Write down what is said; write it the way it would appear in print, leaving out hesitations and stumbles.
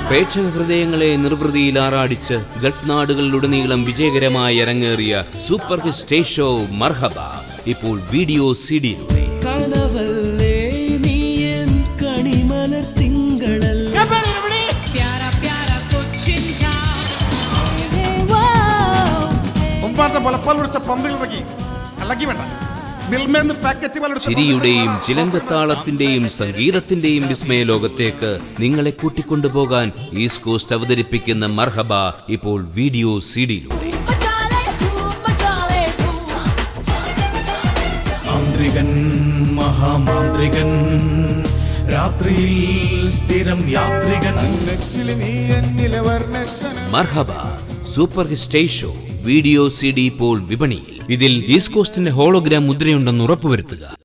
പ്രേക്ഷക ഹൃദയങ്ങളെ നിർവൃതിയിൽ ആറാടിച്ച് ഗൾഫ് നാടുകളിലുടനീളം വിജയകരമായി അരങ്ങേറിയ സൂപ്പർ ഹിറ്റ് സ്റ്റേജ് ഷോ മർഹബ ഇപ്പോൾ വീഡിയോ സിഡിയിലൂടെ. ചിരിയുടെയും ചിലങ്കത്താളത്തിന്റെയും സംഗീതത്തിന്റെയും വിസ്മയ ലോകത്തേക്ക് നിങ്ങളെ കൂട്ടിക്കൊണ്ടുപോകാൻ ഈസ്റ്റ് കോസ്റ്റ് അവതരിപ്പിക്കുന്ന മർഹബ ഇപ്പോൾ വീഡിയോ സിഡിയിലൂടെ. മാന്ത്രികൻ മഹാമാന്ത്രികൻ രാത്രിയിൽ സ്ഥിരം യാത്രികൻ. മർഹബ super hit stage show video CD ഇപ്പോൾ വിപണിയിൽ. ഇതിൽ ഈസ്റ്റ് കോസ്റ്റിന്റെ ഹോളോഗ്രാം മുദ്രയുണ്ടെന്ന് ഉറപ്പുവരുത്തുക.